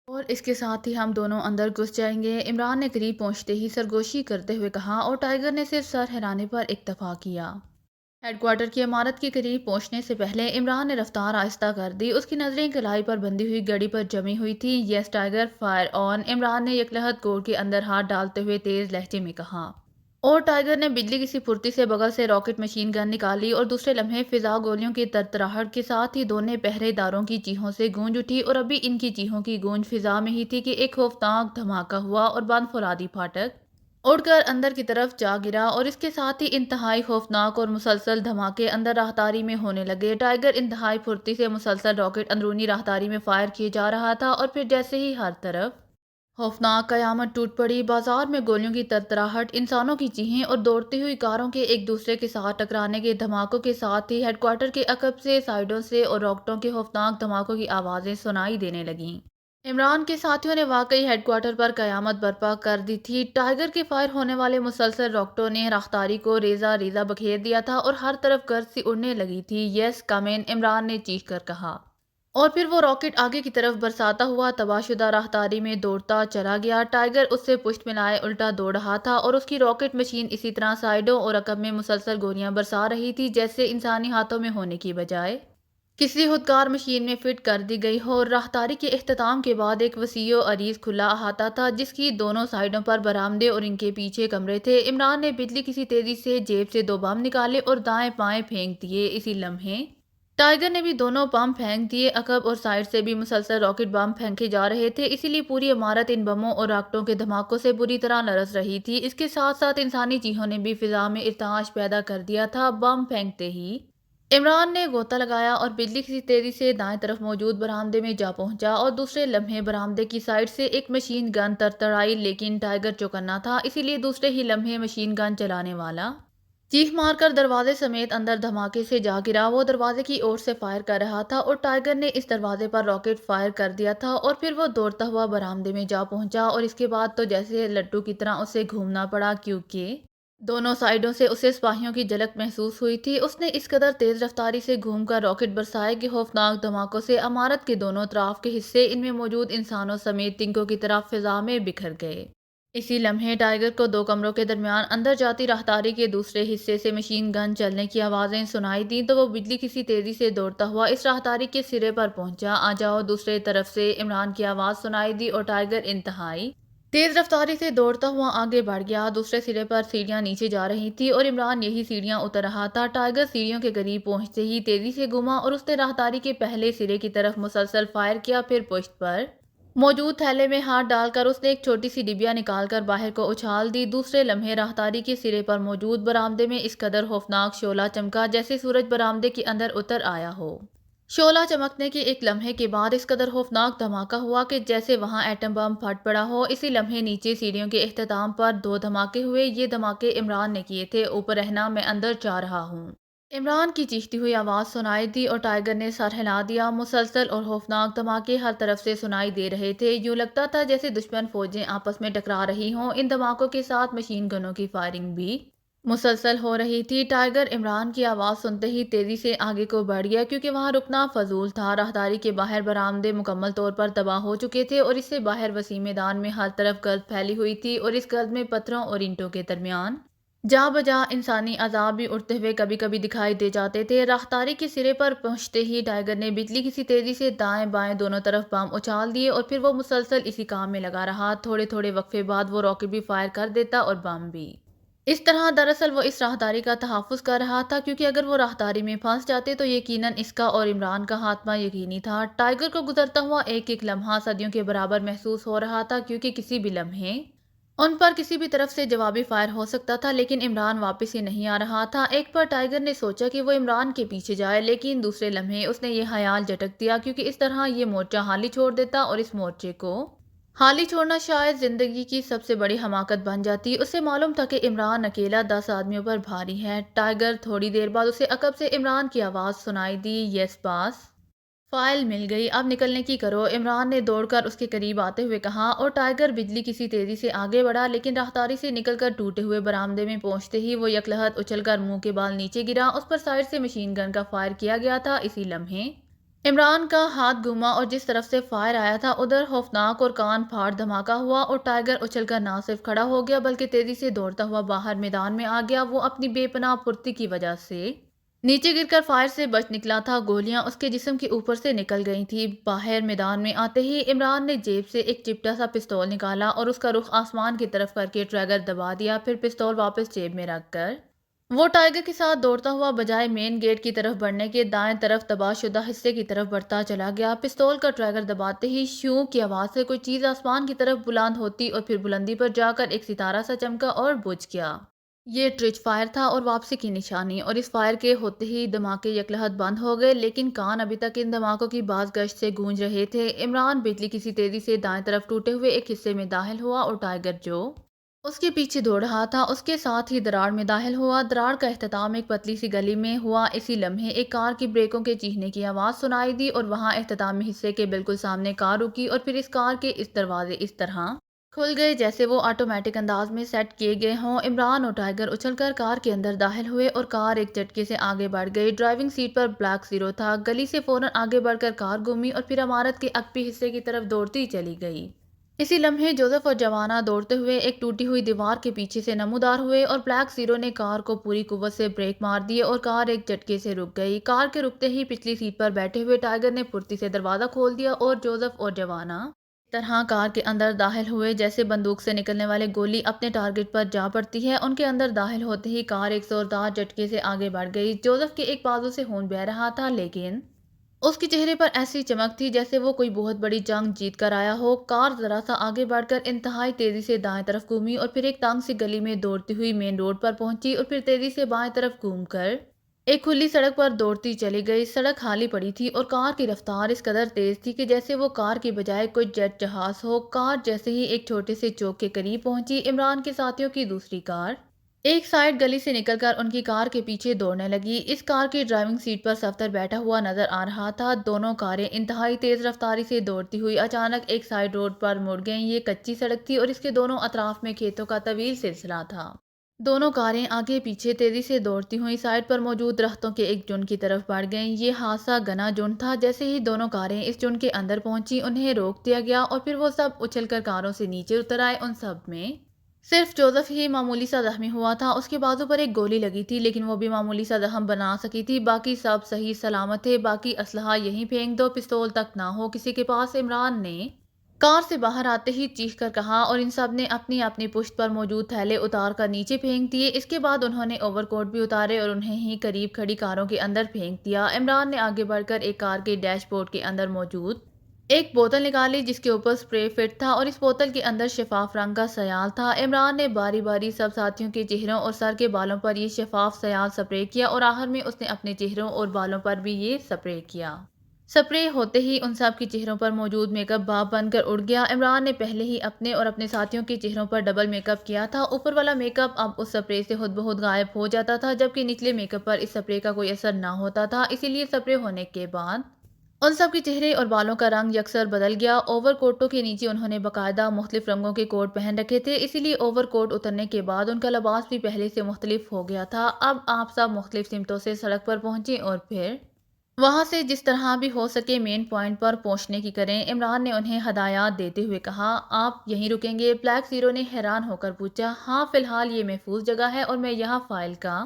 اور اس کے ساتھ ہی ہم دونوں اندر گھس جائیں گے، عمران نے قریب پہنچتے ہی سرگوشی کرتے ہوئے کہا اور ٹائیگر نے صرف سر ہلانے پر اکتفا کیا۔ ہیڈ کوارٹر کی عمارت کے قریب پہنچنے سے پہلے عمران نے رفتار آہستہ کر دی، اس کی نظریں کلائی پر بندھی ہوئی گڑی پر جمی ہوئی تھی۔ یس ٹائیگر، فائر آن، عمران نے یکلہت کوڑ کے اندر ہاتھ ڈالتے ہوئے تیز لہجے میں کہا۔ اور ٹائیگر نے بجلی کی سی پھرتی سے بغل سے راکٹ مشین گن نکالی اور دوسرے لمحے فضا گولیوں کی ترتراہٹ کے ساتھ ہی دونوں پہرے داروں کی چیخوں سے گونج اٹھی، اور ابھی ان کی چیخوں کی گونج فضا میں ہی تھی کہ ایک خوفناک دھماکہ ہوا اور بند فولادی پھاٹک اڑ کر اندر کی طرف جا گرا، اور اس کے ساتھ ہی انتہائی خوفناک اور مسلسل دھماکے اندر راہداری میں ہونے لگے۔ ٹائیگر انتہائی پھرتی سے مسلسل راکٹ اندرونی راہداری میں فائر کیے جا رہا تھا، اور پھر جیسے ہی ہر طرف خوفناک قیامت ٹوٹ پڑی، بازار میں گولیوں کی ترتراہٹ، انسانوں کی چیخیں اور دوڑتی ہوئی کاروں کے ایک دوسرے کے ساتھ ٹکرانے کے دھماکوں کے ساتھ ہی ہیڈ کوارٹر کے عقب سے، سائیڈوں سے اور راکٹوں کے خوفناک دھماکوں کی آوازیں سنائی دینے لگیں۔ عمران کے ساتھیوں نے واقعی ہیڈ کوارٹر پر قیامت برپا کر دی تھی۔ ٹائیگر کے فائر ہونے والے مسلسل راکٹوں نے راہداری کو ریزہ ریزہ بکھیر دیا تھا اور ہر طرف گرد سی اڑنے لگی تھی۔ یس کم ان، عمران نے چیخ کر کہا۔ اور پھر وہ راکٹ آگے کی طرف برساتا ہوا تباہ شدہ راہداری میں دوڑتا چلا گیا۔ ٹائیگر اس سے پشت ملائے الٹا دوڑ رہا تھا، اور اس کی راکٹ مشین اسی طرح سائیڈوں اور عقب میں مسلسل گولیاں برسا رہی تھی، جیسے انسانی ہاتھوں میں ہونے کی بجائے کسی خودکار مشین میں فٹ کر دی گئی ہو۔ راہداری کے اختتام کے بعد ایک وسیع و عریض کھلا احاطہ تھا، جس کی دونوں سائیڈوں پر برآمدے اور ان کے پیچھے کمرے تھے۔ عمران نے بجلی کسی تیزی سے جیب سے 2 بم نکالے اور دائیں بائیں پھینک دیے۔ اسی لمحے ٹائیگر نے بھی دونوں بم پھینک دیے، عقب اور سائیڈ سے بھی مسلسل راکٹ بم پھینکے جا رہے تھے، اسی لیے پوری عمارت ان بموں اور راکٹوں کے دھماکوں سے بری طرح لرز رہی تھی۔ اس کے ساتھ ساتھ انسانی چیخوں نے بھی فضا میں ارتعاش پیدا کر دیا تھا۔ بم پھینکتے ہی عمران نے غوطہ لگایا اور بجلی کسی تیزی سے دائیں طرف موجود برآمدے میں جا پہنچا، اور دوسرے لمحے برآمدے کی سائیڈ سے ایک مشین گن ترترائی، لیکن ٹائیگر چوکنا تھا، اسی لیے دوسرے ہی لمحے مشین گن چلانے والا چیخ مار کر دروازے سمیت اندر دھماکے سے جا گرا۔ وہ دروازے کی اور سے فائر کر رہا تھا، اور ٹائیگر نے اس دروازے پر راکٹ فائر کر دیا تھا، اور پھر وہ دوڑتا ہوا برآمدے میں جا پہنچا، اور اس کے بعد تو جیسے لڈو کی طرح اسے گھومنا پڑا، کیونکہ دونوں سائیڈوں سے اسے سپاہیوں کی جھلک محسوس ہوئی تھی۔ اس نے اس قدر تیز رفتاری سے گھوم کر راکٹ برسائے کہ خوفناک دھماکوں سے عمارت کے دونوں اطراف کے حصے، ان میں موجود انسانوں سمیت تنکوں کی طرح فضا میں بکھر گئے۔ اسی لمحے ٹائیگر کو 2 کمروں کے درمیان اندر جاتی راہداری کے دوسرے حصے سے مشین گن چلنے کی آوازیں سنائی دیں، تو وہ بجلی کسی تیزی سے دوڑتا ہوا اس راہداری کے سرے پر پہنچا۔ آ جاؤ، دوسرے طرف سے عمران کی آواز سنائی دی، اور ٹائیگر انتہائی تیز رفتاری سے دوڑتا ہوا آگے بڑھ گیا۔ دوسرے سرے پر سیڑھیاں نیچے جا رہی تھی، اور عمران یہی سیڑھیاں اتر رہا تھا۔ ٹائیگر سیڑھیوں کے قریب پہنچتے ہی تیزی سے گھوما، اور اس نے راہداری کے پہلے سرے کی طرف مسلسل فائر کیا۔ پھر پشت پر موجود تھیلے میں ہاتھ ڈال کر اس نے ایک چھوٹی سی ڈبیا نکال کر باہر کو اچھال دی۔ دوسرے لمحے راہداری کے سرے پر موجود برآمدے میں اس قدر خوفناک شعلہ چمکا جیسے سورج برآمدے کے اندر اتر آیا ہو۔ شعلہ چمکنے کے ایک لمحے کے بعد اس قدر خوفناک دھماکہ ہوا کہ جیسے وہاں ایٹم بم پھٹ پڑا ہو۔ اسی لمحے نیچے سیڑھیوں کے اختتام پر 2 دھماکے ہوئے۔ یہ دھماکے عمران نے کیے تھے۔ اوپر رہنا، میں اندر جا رہا ہوں، عمران کی چیختی ہوئی آواز سنائی دی، اور ٹائیگر نے سر ہلا دیا۔ مسلسل اور خوفناک دھماکے ہر طرف سے سنائی دے رہے تھے، یوں لگتا تھا جیسے دشمن فوجیں آپس میں ٹکرا رہی ہوں۔ ان دھماکوں کے ساتھ مشین گنوں کی فائرنگ بھی مسلسل ہو رہی تھی۔ ٹائیگر عمران کی آواز سنتے ہی تیزی سے آگے کو بڑھ گیا، کیونکہ وہاں رکنا فضول تھا۔ راہداری کے باہر برآمدے مکمل طور پر تباہ ہو چکے تھے، اور اس سے باہر وسیع میدان میں ہر طرف گرد پھیلی ہوئی تھی، اور اس گرد میں پتھروں اور اینٹوں کے درمیان جا بجا انسانی اعضاء بھی اڑتے ہوئے کبھی کبھی دکھائی دے جاتے تھے۔ راہداری کے سرے پر پہنچتے ہی ٹائیگر نے بجلی کسی تیزی سے دائیں بائیں دونوں طرف بم اچھال دیے، اور پھر وہ مسلسل اسی کام میں لگا رہا۔ تھوڑے تھوڑے وقفے بعد وہ راکٹ بھی فائر کر دیتا، اور بم بھی۔ اس طرح دراصل وہ اس راہداری کا تحفظ کر رہا تھا، کیونکہ اگر وہ راہداری میں پھنس جاتے تو یقیناً اس کا اور عمران کا خاتمہ یقینی تھا۔ ٹائیگر کو گزرتا ہوا ایک ایک لمحہ صدیوں کے برابر محسوس ہو رہا تھا، کیونکہ کسی بھی لمحے ان پر کسی بھی طرف سے جوابی فائر ہو سکتا تھا، لیکن عمران واپس ہی نہیں آ رہا تھا۔ ایک بار ٹائیگر نے سوچا کہ وہ عمران کے پیچھے جائے، لیکن دوسرے لمحے اس نے یہ خیال جھٹک دیا، کیونکہ اس طرح یہ مورچہ خالی چھوڑ دیتا، اور اس مورچے کو خالی چھوڑنا شاید زندگی کی سب سے بڑی حماقت بن جاتی۔ اسے معلوم تھا کہ عمران اکیلا 10 آدمیوں پر بھاری ہے۔ ٹائیگر تھوڑی دیر بعد اسے عقب سے عمران کی آواز سنائی دی، یس باس، فائل مل گئی، اب نکلنے کی کرو، عمران نے دوڑ کر اس کے قریب آتے ہوئے کہا، اور ٹائیگر بجلی کسی تیزی سے آگے بڑھا، لیکن راہداری سے نکل کر ٹوٹے ہوئے برآمدے میں پہنچتے ہی وہ یکلہت اچھل کر منہ کے بال نیچے گرا۔ اس پر سائیڈ سے مشین گن کا فائر کیا گیا تھا۔ اسی لمحے عمران کا ہاتھ گھوما اور جس طرف سے فائر آیا تھا ادھر خوفناک اور کان پھاڑ دھماکہ ہوا اور ٹائیگر اچھل کر نہ صرف کھڑا ہو گیا بلکہ تیزی سے دوڑتا ہوا باہر میدان میں آ گیا۔ وہ اپنی بے پناہ پھرتی کی وجہ سے نیچے گر کر فائر سے بچ نکلا تھا، گولیاں اس کے جسم کے اوپر سے نکل گئی تھیں۔ باہر میدان میں آتے ہی عمران نے جیب سے ایک چپٹا سا پستول نکالا اور اس کا رخ آسمان کی طرف کر کے ٹریگر دبا دیا، پھر پستول واپس جیب میں رکھ کر وہ ٹائیگر کے ساتھ دوڑتا ہوا بجائے مین گیٹ کی طرف بڑھنے کے دائیں طرف تباہ شدہ حصے کی طرف بڑھتا چلا گیا۔ پستول کا ٹریگر دباتے ہی شیوں کی آواز سے کوئی چیز آسمان کی طرف بلند ہوتی اور پھر بلندی پر جا کر ایک ستارہ سا چمکا اور بجھ گیا۔ یہ ٹرچ فائر تھا اور واپسی کی نشانی، اور اس فائر کے ہوتے ہی دھماکے یکلہت بند ہو گئے، لیکن کان ابھی تک ان دھماکوں کی باز گشت سے گونج رہے تھے۔ عمران بجلی کسی تیزی سے دائیں طرف ٹوٹے ہوئے ایک حصے میں داخل ہوا اور ٹائیگر جو اس کے پیچھے دوڑ رہا تھا اس کے ساتھ ہی دراڑ میں داخل ہوا۔ دراڑ کا اختتام ایک پتلی سی گلی میں ہوا۔ اسی لمحے ایک کار کی بریکوں کے چیخنے کی آواز سنائی دی اور وہاں اختتامی حصے کے بالکل سامنے کار رکی، اور پھر اس کار کے اس دروازے اس طرح کھل گئے جیسے وہ آٹومیٹک انداز میں سیٹ کیے گئے ہوں۔ عمران اور ٹائیگر اچھل کر کار کے اندر داخل ہوئے اور کار ایک جھٹکے سے آگے بڑھ گئی۔ ڈرائیونگ سیٹ پر بلیک زیرو تھا۔ گلی سے فوراً آگے بڑھ کر کار گھومی اور پھر عمارت کے عقبی حصے کی طرف دوڑتی چلی گئی۔ اسی لمحے جوزف اور جوانا دوڑتے ہوئے ایک ٹوٹی ہوئی دیوار کے پیچھے سے نمودار ہوئے اور بلیک زیرو نے کار کو پوری قوت سے بریک مار دیے اور کار ایک جھٹکے سے رک گئی۔ کار کے رکتے ہی پچھلی سیٹ پر بیٹھے ہوئے ٹائیگر نے پھرتی سے دروازہ کھول دیا اور جوزف اور جوانا طرح کار کے اندر داخل ہوئے جیسے بندوق سے نکلنے والے گولی اپنے ٹارگٹ پر جا پڑتی ہے۔ ان کے اندر داخل ہوتے ہی کار ایک زوردار جھٹکے سے آگے بڑھ گئی۔ جوزف کے ایک بازو سے خون بہہ رہا تھا، لیکن اس کے چہرے پر ایسی چمک تھی جیسے وہ کوئی بہت بڑی جنگ جیت کر آیا ہو۔ کار ذرا سا آگے بڑھ کر انتہائی تیزی سے دائیں طرف گھومی اور پھر ایک تنگ سی گلی میں دوڑتی ہوئی مین روڈ پر پہنچی اور پھر تیزی سے بائیں طرف گھوم کر ایک کھلی سڑک پر دوڑتی چلی گئی۔ سڑک خالی پڑی تھی اور کار کی رفتار اس قدر تیز تھی کہ جیسے وہ کار کی بجائے کوئی جیٹ جہاز ہو۔ کار جیسے ہی ایک چھوٹے سے چوک کے قریب پہنچی، عمران کے ساتھیوں کی دوسری کار ایک سائیڈ گلی سے نکل کر ان کی کار کے پیچھے دوڑنے لگی۔ اس کار کی ڈرائیونگ سیٹ پر صفدر بیٹھا ہوا نظر آ رہا تھا۔ دونوں کاریں انتہائی تیز رفتاری سے دوڑتی ہوئی اچانک ایک سائیڈ روڈ پر مڑ گئیں۔ یہ کچی سڑک تھی اور اس کے دونوں اطراف میں کھیتوں کا طویل سلسلہ تھا۔ دونوں کاریں آگے پیچھے تیزی سے دوڑتی ہوئی سائیڈ پر موجود درختوں کے ایک جھنڈ کی طرف بڑھ گئیں۔ یہ حادثہ گنا جھنڈ تھا۔ جیسے ہی دونوں کاریں اس جھنڈ کے اندر پہنچی انہیں روک دیا گیا اور پھر وہ سب اچھل کر کاروں سے نیچے اتر آئے۔ ان سب میں صرف جوزف ہی معمولی سا زخمی ہوا تھا۔ اس کے بازو پر ایک گولی لگی تھی لیکن وہ بھی معمولی سا زخم بنا سکی تھی۔ باقی سب صحیح سلامت تھے۔ باقی اسلحہ یہیں پھینک دو، پستول تک نہ ہو کسی کے پاس، عمران نے کار سے باہر آتے ہی چیخ کر کہا، اور ان سب نے اپنی اپنی پشت پر موجود تھیلے اتار کر نیچے پھینک دیے۔ اس کے بعد انہوں نے اوور کوٹ بھی اتارے اور انہیں ہی قریب کھڑی کاروں کے اندر پھینک دیا۔ عمران نے آگے بڑھ کر ایک کار کے ڈیش بورڈ کے اندر موجود ایک بوتل نکالی جس کے اوپر سپرے فٹ تھا اور اس بوتل کے اندر شفاف رنگ کا سیال تھا۔ عمران نے باری باری سب ساتھیوں کے چہروں اور سر کے بالوں پر یہ شفاف سیال سپرے کیا اور آخر میں اس نے اپنے چہروں اور بالوں پر بھی یہ سپرے کیا۔ سپرے ہوتے ہی ان سب کے چہروں پر موجود میک اپ بھاپ بن کر اڑ گیا۔ عمران نے پہلے ہی اپنے اور اپنے ساتھیوں کے چہروں پر ڈبل میک اپ کیا تھا۔ اوپر والا میک اپ اب اس سپرے سے خود بخود غائب ہو جاتا تھا جبکہ نچلے میک اپ پر اس سپرے کا کوئی اثر نہ ہوتا تھا، اسی لیے سپرے ہونے کے بعد ان سب کے چہرے اور بالوں کا رنگ یکسر بدل گیا۔ اوور کوٹوں کے نیچے انہوں نے باقاعدہ مختلف رنگوں کے کوٹ پہن رکھے تھے، اسی لیے اوور کوٹ اترنے کے بعد ان کا لباس بھی پہلے سے مختلف ہو گیا تھا۔ اب آپ سب مختلف سمتوں سے سڑک پر پہنچیں اور پھر وہاں سے جس طرح بھی ہو سکے مین پوائنٹ پر پہنچنے کی کریں۔ عمران نے انہیں ہدایات دیتے ہوئے کہا، آپ یہیں رکیں گے؟ بلیک زیرو نے حیران ہو کر پوچھا۔ ہاں، فی الحال یہ محفوظ جگہ ہے اور میں یہاں فائل کا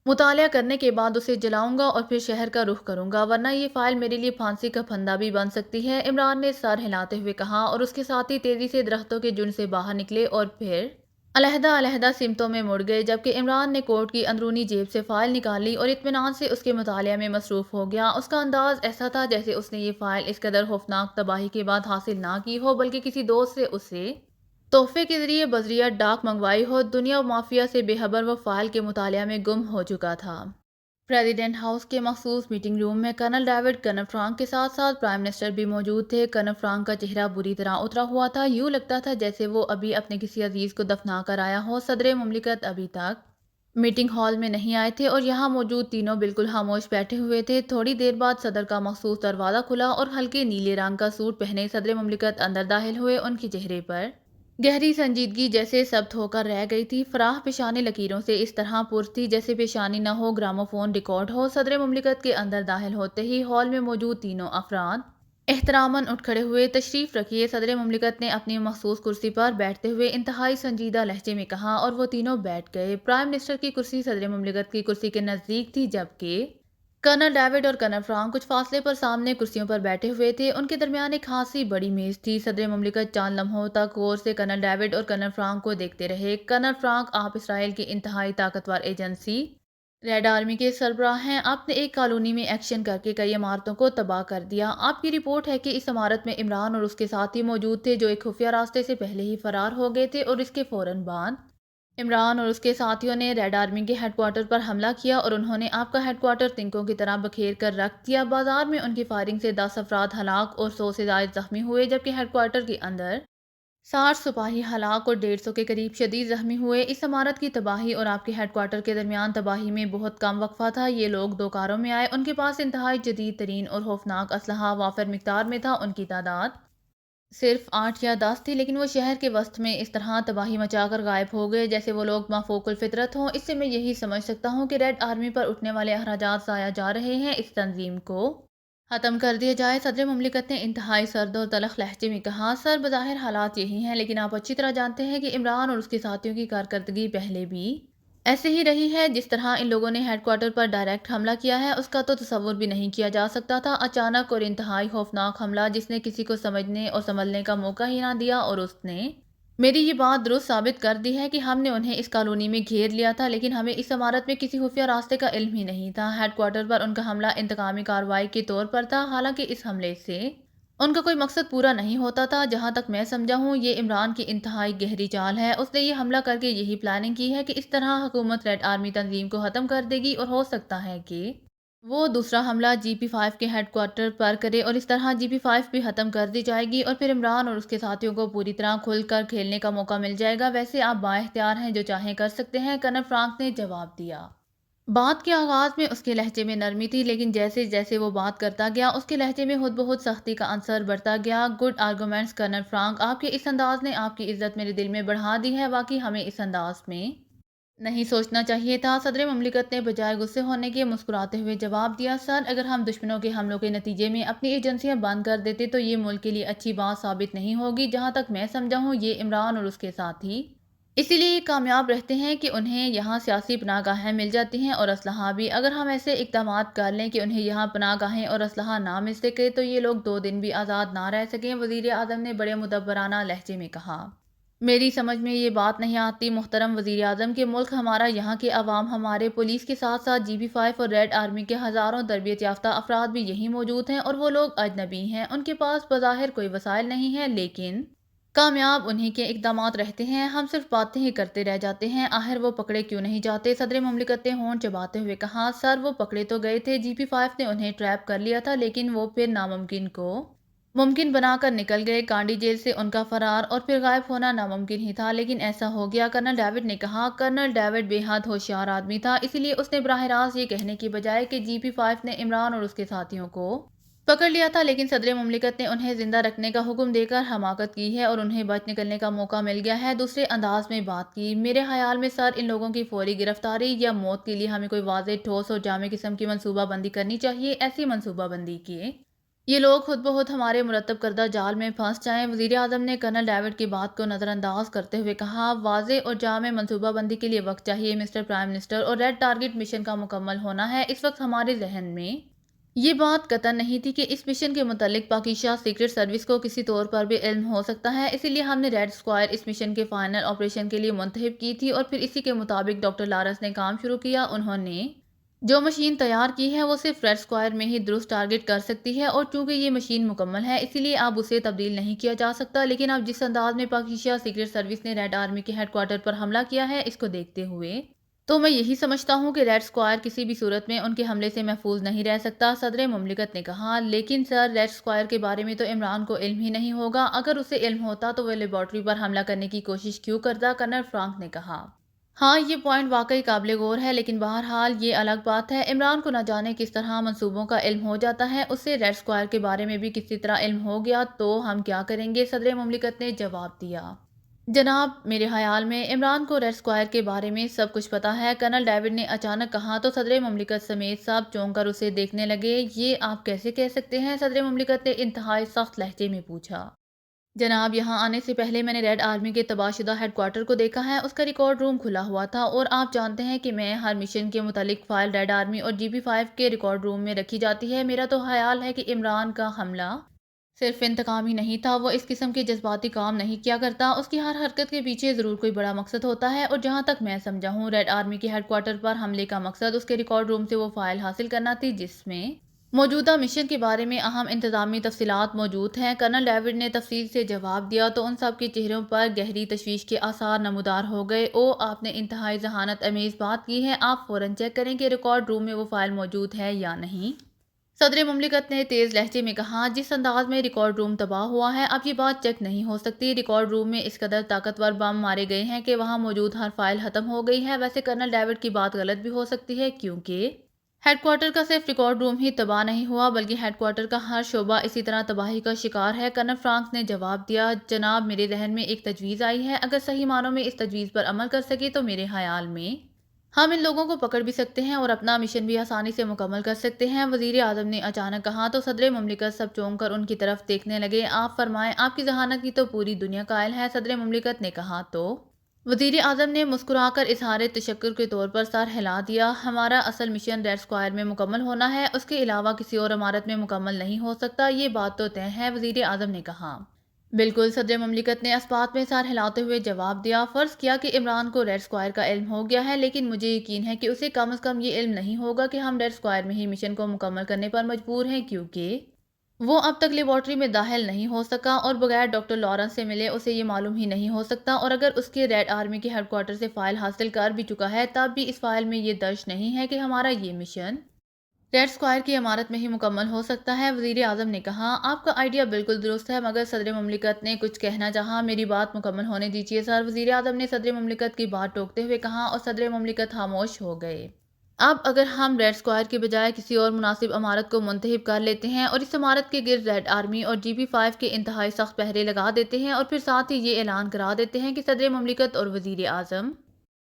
مطالعہ کرنے کے بعد اسے جلاؤں گا اور پھر شہر کا رخ کروں گا، ورنہ یہ فائل میرے لیے پھانسی کا پھندا بھی بن سکتی ہے، عمران نے سر ہلاتے ہوئے کہا، اور اس کے ساتھی تیزی سے درختوں کے جھنڈ سے باہر نکلے اور پھر علیحدہ علیحدہ سمتوں میں مڑ گئے جبکہ عمران نے کوٹ کی اندرونی جیب سے فائل نکالی اور اطمینان سے اس کے مطالعہ میں مصروف ہو گیا۔ اس کا انداز ایسا تھا جیسے اس نے یہ فائل اس قدر خوفناک تباہی کے بعد حاصل نہ کی ہو بلکہ کسی دوست سے اسے تحفے کے ذریعے بذریعہ ڈاک منگوائی ہو۔ دنیا و مافیا سے بے خبر وہ فائل کے مطالعہ میں گم ہو چکا تھا۔ پریزیڈنٹ ہاؤس کے مخصوص میٹنگ روم میں کرنل ڈیوڈ کنر فرانک کے ساتھ ساتھ پرائم منسٹر بھی موجود تھے۔ کنر فرانک کا چہرہ بری طرح اترا ہوا تھا، یوں لگتا تھا جیسے وہ ابھی اپنے کسی عزیز کو دفنا کر آیا ہو۔ صدر مملکت ابھی تک میٹنگ ہال میں نہیں آئے تھے اور یہاں موجود تینوں بالکل خاموش بیٹھے ہوئے تھے۔ تھوڑی دیر بعد صدر کا مخصوص دروازہ کھلا اور ہلکے نیلے رنگ کا سوٹ پہنے صدر مملکت اندر داخل ہوئے۔ ان کے چہرے پر گہری سنجیدگی جیسے ثبت ہو کر رہ گئی تھی، فراہ پیشانی لکیروں سے اس طرح پر تھی جیسے پیشانی نہ ہو، گراموفون ریکارڈ ہو۔ صدر مملکت کے اندر داخل ہوتے ہی ہال میں موجود تینوں افراد احتراماً اٹھ کھڑے ہوئے۔ تشریف رکھیے۔ صدر مملکت نے اپنی مخصوص کرسی پر بیٹھتے ہوئے انتہائی سنجیدہ لہجے میں کہا، اور وہ تینوں بیٹھ گئے۔ پرائم منسٹر کی کرسی صدر مملکت کی کرسی کے نزدیک تھی، جبکہ کرنل ڈیوڈ اور کرنل فرانک کچھ فاصلے پر سامنے کرسیوں پر بیٹھے ہوئے تھے۔ ان کے درمیان ایک خاصی بڑی میز تھی۔ صدر مملکت چند لمحوں تک غور سے کرنل ڈیوڈ اور کرنل فرانک کو دیکھتے رہے۔ کرنل فرانک، آپ اسرائیل کی انتہائی طاقتور ایجنسی ریڈ آرمی کے سربراہ ہیں۔ آپ نے ایک کالونی میں ایکشن کر کے کئی عمارتوں کو تباہ کر دیا۔ آپ کی رپورٹ ہے کہ اس عمارت میں عمران اور اس کے ساتھی موجود تھے، جو ایک خفیہ راستے سے پہلے ہی فرار ہو گئے تھے، اور اس کے فوراً بعد عمران اور اس کے ساتھیوں نے ریڈ آرمی کے ہیڈ کوارٹر پر حملہ کیا، اور انہوں نے آپ کا ہیڈ کوارٹر تنکوں کی طرح بکھیر کر رکھ دیا۔ بازار میں ان کی فائرنگ سے 10 افراد ہلاک اور 100 سے زائد زخمی ہوئے، جبکہ ہیڈ کوارٹر کے اندر 60 سپاہی ہلاک اور 150 کے قریب شدید زخمی ہوئے۔ اس عمارت کی تباہی اور آپ کے ہیڈ کوارٹر کے درمیان تباہی میں بہت کم وقفہ تھا۔ یہ لوگ 2 کاروں میں آئے۔ ان کے پاس انتہائی جدید ترین اور خوفناک اسلحہ وافر مقدار میں تھا۔ ان کی تعداد صرف 8 یا 10 تھی، لیکن وہ شہر کے وسط میں اس طرح تباہی مچا کر غائب ہو گئے جیسے وہ لوگ مافوق الفطرت ہوں۔ اس سے میں یہی سمجھ سکتا ہوں کہ ریڈ آرمی پر اٹھنے والے اخراجات ضائع جا رہے ہیں۔ اس تنظیم کو ختم کر دیا جائے۔ صدر مملکت نے انتہائی سرد اور تلخ لہجے میں کہا، سر، بظاہر حالات یہی ہیں، لیکن آپ اچھی طرح جانتے ہیں کہ عمران اور اس کے ساتھیوں کی کارکردگی پہلے بھی ایسے ہی رہی ہے۔ جس طرح ان لوگوں نے ہیڈ کوارٹر پر ڈائریکٹ حملہ کیا ہے، اس کا تو تصور بھی نہیں کیا جا سکتا تھا۔ اچانک اور انتہائی خوفناک حملہ جس نے کسی کو سمجھنے اور سنبھلنے کا موقع ہی نہ دیا، اور اس نے میری یہ بات درست ثابت کر دی ہے کہ ہم نے انہیں اس کالونی میں گھیر لیا تھا، لیکن ہمیں اس عمارت میں کسی خفیہ راستے کا علم ہی نہیں تھا۔ ہیڈ کوارٹر پر ان کا حملہ انتقامی کارروائی کے طور پر تھا، حالانکہ اس حملے سے ان کا کوئی مقصد پورا نہیں ہوتا تھا۔ جہاں تک میں سمجھا ہوں، یہ عمران کی انتہائی گہری چال ہے۔ اس نے یہ حملہ کر کے یہی پلاننگ کی ہے کہ اس طرح حکومت ریڈ آرمی تنظیم کو ختم کر دے گی، اور ہو سکتا ہے کہ وہ دوسرا حملہ GP5 کے ہیڈ کوارٹر پر کرے، اور اس طرح GP5 بھی ختم کر دی جائے گی، اور پھر عمران اور اس کے ساتھیوں کو پوری طرح کھل کر کھیلنے کا موقع مل جائے گا۔ ویسے آپ بااختیار ہیں، جو چاہیں کر سکتے ہیں، کرنل فرانک نے جواب دیا۔ بات کے آغاز میں اس کے لہجے میں نرمی تھی، لیکن جیسے جیسے وہ بات کرتا گیا، اس کے لہجے میں خود بخود سختی کا عنصر بڑھتا گیا۔ گڈ آرگومنٹس کرنل فرانک، آپ کے اس انداز نے آپ کی عزت میرے دل میں بڑھا دی ہے۔ واقعی ہمیں اس انداز میں نہیں سوچنا چاہیے تھا۔ صدر مملکت نے بجائے غصے ہونے کے مسکراتے ہوئے جواب دیا، سر، اگر ہم دشمنوں کے حملوں کے نتیجے میں اپنی ایجنسیاں بند کر دیتے تو یہ ملک کے لیے اچھی بات ثابت نہیں ہوگی۔ جہاں تک میں سمجھا ہوں، یہ عمران اور اس کے ساتھی اسی لیے کامیاب رہتے ہیں کہ انہیں یہاں سیاسی پناہ گاہیں مل جاتی ہیں، اور اسلحہ بھی۔ اگر ہم ایسے اقدامات کر لیں کہ انہیں یہاں پناہ گاہیں اور اسلحہ نہ مل سکے، تو یہ لوگ 2 دن بھی آزاد نہ رہ سکیں۔ وزیر اعظم نے بڑے مدبرانہ لہجے میں کہا، میری سمجھ میں یہ بات نہیں آتی محترم وزیر اعظم، کہ ملک ہمارا، یہاں کے عوام ہمارے، پولیس کے ساتھ ساتھ GP5 اور ریڈ آرمی کے ہزاروں تربیت یافتہ افراد بھی یہیں موجود ہیں، اور وہ لوگ اجنبی ہیں۔ ان کے پاس بظاہر کوئی وسائل نہیں ہیں، لیکن کامیاب انہی کے اقدامات رہتے ہیں۔ ہم صرف باتیں ہی کرتے رہ جاتے ہیں۔ آخر وہ پکڑے کیوں نہیں جاتے؟ صدر مملکت نے ہونٹ چباتے ہوئے کہا، سر، وہ پکڑے تو گئے تھے۔ GP5 نے انہیں ٹریپ کر لیا تھا، لیکن وہ پھر ناممکن کو ممکن بنا کر نکل گئے۔ کانڈی جیل سے ان کا فرار اور پھر غائب ہونا ناممکن ہی تھا، لیکن ایسا ہو گیا۔ کرنل ڈیوڈ نے کہا، کرنل ڈیوڈ بے حد ہوشیار آدمی تھا، اسی لیے اس نے براہ راست یہ کہنے کی بجائے کہ GP5 نے عمران اور اس کے ساتھیوں کو پکڑ لیا تھا، لیکن صدر مملکت نے انہیں زندہ رکھنے کا حکم دے کر حماقت کی ہے، اور انہیں بچ نکلنے کا موقع مل گیا ہے، دوسرے انداز میں بات کی۔ میرے خیال میں، سر، ان لوگوں کی فوری گرفتاری یا موت کے لیے ہمیں کوئی واضح، ٹھوس اور جامع قسم کی منصوبہ بندی کرنی چاہیے۔ ایسی منصوبہ بندی کہ یہ لوگ خود بخود ہمارے مرتب کردہ جال میں پھنس جائیں۔ وزیر اعظم نے کرنل ڈیوڈ کی بات کو نظر انداز کرتے ہوئے کہا، واضح اور جامع منصوبہ بندی کے لیے وقت چاہیے مسٹر پرائم منسٹر، اور ریڈ ٹارگٹ مشن کا مکمل ہونا ہے۔ اس وقت ہمارے ذہن میں یہ بات قطعاً نہیں تھی کہ اس مشن کے متعلق پاکیزہ سیکرٹ سروس کو کسی طور پر بھی علم ہو سکتا ہے، اسی لیے ہم نے ریڈ اسکوائر اس مشن کے فائنل آپریشن کے لیے منتخب کی تھی، اور پھر اسی کے مطابق ڈاکٹر لارنس نے کام شروع کیا۔ انہوں نے جو مشین تیار کی ہے، وہ صرف ریڈ اسکوائر میں ہی درست ٹارگٹ کر سکتی ہے، اور چونکہ یہ مشین مکمل ہے، اسی لیے اب اسے تبدیل نہیں کیا جا سکتا۔ لیکن اب جس انداز میں پاکیزہ سیکرٹ سروس نے ریڈ آرمی کے ہیڈ کوارٹر پر حملہ کیا ہے، اس کو دیکھتے ہوئے تو میں یہی سمجھتا ہوں کہ ریڈ اسکوائر کسی بھی صورت میں ان کے حملے سے محفوظ نہیں رہ سکتا۔ صدر مملکت نے کہا، لیکن سر، ریڈ اسکوائر کے بارے میں تو عمران کو علم ہی نہیں ہوگا۔ اگر اسے علم ہوتا تو وہ لیبارٹری پر حملہ کرنے کی کوشش کیوں کرتا؟ کرنل فرانک نے کہا، ہاں، یہ پوائنٹ واقعی قابل غور ہے، لیکن بہرحال یہ الگ بات ہے۔ عمران کو نہ جانے کس طرح منصوبوں کا علم ہو جاتا ہے، اسے ریڈ اسکوائر کے بارے میں بھی کسی طرح علم ہو گیا تو ہم کیا کریں گے؟ صدر مملکت نے جواب دیا، جناب، میرے خیال میں عمران کو ریڈ اسکوائر کے بارے میں سب کچھ پتا ہے، کرنل ڈیوڈ نے اچانک کہا تو صدر مملکت سمیت سب چونک کر اسے دیکھنے لگے۔ یہ آپ کیسے کہہ سکتے ہیں؟ صدر مملکت نے انتہائی سخت لہجے میں پوچھا۔ جناب، یہاں آنے سے پہلے میں نے ریڈ آرمی کے تباہ شدہ ہیڈ کوارٹر کو دیکھا ہے۔ اس کا ریکارڈ روم کھلا ہوا تھا اور آپ جانتے ہیں کہ میں ہر مشن کے متعلق فائل ریڈ آرمی اور GP5 کے ریکارڈ روم میں رکھی جاتی ہے۔ میرا تو خیال ہے کہ عمران کا حملہ صرف انتقام ہی نہیں تھا، وہ اس قسم کے جذباتی کام نہیں کیا کرتا۔ اس کی ہر حرکت کے پیچھے ضرور کوئی بڑا مقصد ہوتا ہے، اور جہاں تک میں سمجھا ہوں ریڈ آرمی کے ہیڈ کوارٹر پر حملے کا مقصد اس کے ریکارڈ روم سے وہ فائل حاصل کرنا تھی جس میں موجودہ مشن کے بارے میں اہم انتظامی تفصیلات موجود ہیں۔ کرنل ڈیوڈ نے تفصیل سے جواب دیا تو ان سب کے چہروں پر گہری تشویش کے آثار نمودار ہو گئے۔ او، آپ نے انتہائی ذہانت امیز بات کی ہے، آپ فوراً چیک کریں کہ ریکارڈ روم میں وہ فائل موجود ہے یا نہیں۔ صدر مملکت نے تیز لہجے میں کہا، جس انداز میں ریکارڈ روم تباہ ہوا ہے اب یہ بات چیک نہیں ہو سکتی۔ ریکارڈ روم میں اس قدر طاقتور بم مارے گئے ہیں کہ وہاں موجود ہر فائل ختم ہو گئی ہے۔ ویسے کرنل ڈیوڈ کی بات غلط بھی ہو سکتی ہے، کیونکہ ہیڈ کوارٹر کا صرف ریکارڈ روم ہی تباہ نہیں ہوا بلکہ ہیڈ کوارٹر کا ہر شعبہ اسی طرح تباہی کا شکار ہے۔ کرنل فرانکس نے جواب دیا، جناب، میرے ذہن میں ایک تجویز آئی ہے، اگر صحیح معنوں میں اس تجویز پر عمل کر سکے تو میرے خیال میں ہم ان لوگوں کو پکڑ بھی سکتے ہیں اور اپنا مشن بھی آسانی سے مکمل کر سکتے ہیں۔ وزیر اعظم نے اچانک کہا تو صدر مملکت سب چونک کر ان کی طرف دیکھنے لگے۔ آپ فرمائیں، آپ کی ذہانت کی تو پوری دنیا قائل ہے، صدر مملکت نے کہا تو وزیر اعظم نے مسکرا کر اظہار تشکر کے طور پر سر ہلا دیا۔ ہمارا اصل مشن ریڈ اسکوائر میں مکمل ہونا ہے، اس کے علاوہ کسی اور عمارت میں مکمل نہیں ہو سکتا، یہ بات تو طے ہے، وزیر اعظم نے کہا۔ بالکل، صدر مملکت نے اس بات میں سر ہلاتے ہوئے جواب دیا۔ فرض کیا کہ عمران کو ریڈ اسکوائر کا علم ہو گیا ہے، لیکن مجھے یقین ہے کہ اسے کم از کم یہ علم نہیں ہوگا کہ ہم ریڈ اسکوائر میں ہی مشن کو مکمل کرنے پر مجبور ہیں، کیونکہ وہ اب تک لیبارٹری میں داخل نہیں ہو سکا اور بغیر ڈاکٹر لارنس سے ملے اسے یہ معلوم ہی نہیں ہو سکتا، اور اگر اس کے ریڈ آرمی کے ہیڈ کوارٹر سے فائل حاصل کر بھی چکا ہے تب بھی اس فائل میں یہ درج نہیں ہے کہ ہمارا یہ مشن ریڈ اسکوائر کی عمارت میں ہی مکمل ہو سکتا ہے۔ وزیر اعظم نے کہا، آپ کا آئیڈیا بالکل درست ہے، مگر صدر مملکت نے کچھ کہنا چاہا۔ میری بات مکمل ہونے دیجیے سر، وزیر اعظم نے صدر مملکت کی بات ٹوکتے ہوئے کہا، اور صدر مملکت خاموش ہو گئے۔ اب اگر ہم ریڈ اسکوائر کے بجائے کسی اور مناسب عمارت کو منتخب کر لیتے ہیں اور اس عمارت کے گرد ریڈ آرمی اور GP5 کے انتہائی سخت پہرے لگا دیتے ہیں اور پھر ساتھ ہی یہ اعلان کرا دیتے ہیں کہ صدر مملکت اور وزیر اعظم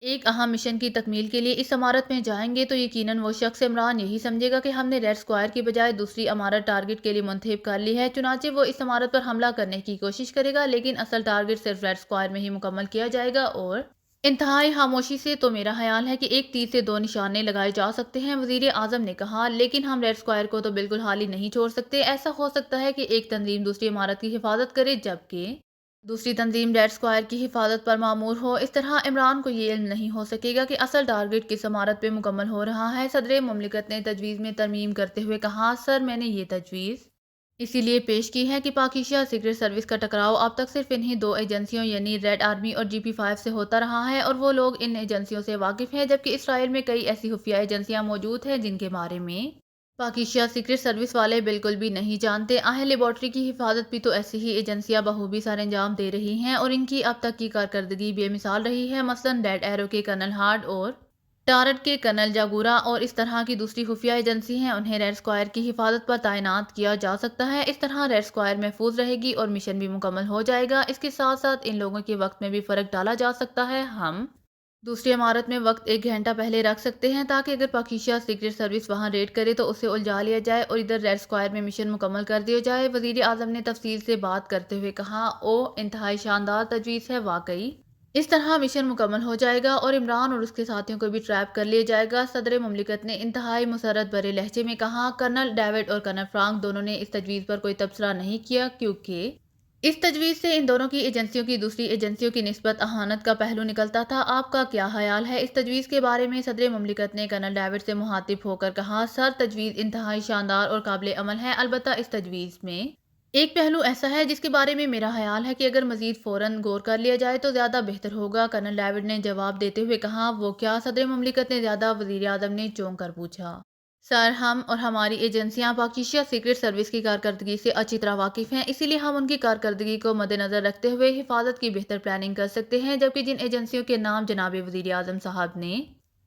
ایک اہم مشن کی تکمیل کے لیے اس عمارت میں جائیں گے، تو یقیناً وہ شخص عمران یہی سمجھے گا کہ ہم نے ریڈ اسکوائر کی بجائے دوسری عمارت ٹارگٹ کے لیے منتخب کر لی ہے، چنانچہ وہ اس عمارت پر حملہ کرنے کی کوشش کرے گا، لیکن اصل ٹارگٹ صرف ریڈ اسکوائر میں ہی مکمل کیا جائے گا، اور انتہائی خاموشی سے۔ تو میرا خیال ہے کہ ایک تیر سے دو نشانے لگائے جا سکتے ہیں، وزیر اعظم نے کہا، لیکن ہم ریڈ اسکوائر کو تو بالکل خالی نہیں چھوڑ سکتے۔ ایسا ہو سکتا ہے کہ ایک تنظیم دوسری عمارت کی حفاظت کرے جبکہ دوسری تنظیم ریڈ اسکوائر کی حفاظت پر مامور ہو۔ اس طرح عمران کو یہ علم نہیں ہو سکے گا کہ اصل ٹارگٹ کس عمارت پہ مکمل ہو رہا ہے۔ صدر مملکت نے تجویز میں ترمیم کرتے ہوئے کہا، سر، میں نے یہ تجویز اسی لیے پیش کی ہے کہ پاک ایشیا سیکرٹ سروس کا ٹکراؤ اب تک صرف انہی دو ایجنسیوں یعنی ریڈ آرمی اور GP5 سے ہوتا رہا ہے، اور وہ لوگ ان ایجنسیوں سے واقف ہیں، جبکہ اسرائیل میں کئی ایسی خفیہ ایجنسیاں موجود ہیں جن کے بارے میں پاک ایشیا سیکرٹ سروس والے بالکل بھی نہیں جانتے۔ لیبارٹری کی حفاظت بھی تو ایسی ہی ایجنسیاں بخوبی سر انجام دے رہی ہیں اور ان کی اب تک کی کارکردگی بے مثال رہی ہے، مثلاً ریڈ ایرو کے کرنل ہارڈ اور ٹارٹ کے کرنل جاگورا اور اس طرح کی دوسری خفیہ ایجنسی ہیں، انہیں ریڈ اسکوائر کی حفاظت پر تعینات کیا جا سکتا ہے۔ اس طرح ریڈ اسکوائر محفوظ رہے گی اور مشن بھی مکمل ہو جائے گا۔ اس کے ساتھ ساتھ ان لوگوں کے وقت میں بھی فرق ڈالا جا سکتا ہے، ہم دوسری عمارت میں وقت 1 گھنٹہ پہلے رکھ سکتے ہیں تاکہ اگر پاک ایشیا سیکرٹ سروس وہاں ریڈ کرے تو اسے الجھا لیا جائے اور ادھر ریڈ اسکوائر میں مشن مکمل کر دیا جائے۔ وزیر اعظم نے تفصیل سے بات کرتے ہوئے کہا، او، انتہائی شاندار تجویز ہے، واقعی اس طرح مشن مکمل ہو جائے گا اور عمران اور اس کے ساتھیوں کو بھی ٹریپ کر لیا جائے گا۔ صدر مملکت نے انتہائی مسرت بھرے لہجے میں کہا۔ کرنل ڈیوڈ اور کرنل فرانک دونوں نے اس تجویز پر کوئی تبصرہ نہیں کیا، کیونکہ اس تجویز سے ان دونوں کی ایجنسیوں کی دوسری ایجنسیوں کی نسبت اہانت کا پہلو نکلتا تھا۔ آپ کا کیا خیال ہے اس تجویز کے بارے میں؟ صدر مملکت نے کرنل ڈیوڈ سے مخاطب ہو کر کہا، سر، تجویز انتہائی شاندار اور قابل عمل ہے، البتہ اس تجویز میں ایک پہلو ایسا ہے جس کے بارے میں میرا خیال ہے کہ اگر مزید فوراً غور کر لیا جائے تو زیادہ بہتر ہوگا۔ کرنل ڈیوڈ نے جواب دیتے ہوئے کہا، وہ کیا؟ صدر مملکت نے زیادہ وزیر اعظم نے چونک کر پوچھا۔ سر، ہم اور ہماری ایجنسیاں پاک ایشیا سیکرٹ سروس کی کارکردگی سے اچھی طرح واقف ہیں، اسی لیے ہم ان کی کارکردگی کو مد نظر رکھتے ہوئے حفاظت کی بہتر پلاننگ کر سکتے ہیں، جبکہ جن ایجنسیوں کے نام جناب وزیر اعظم صاحب نے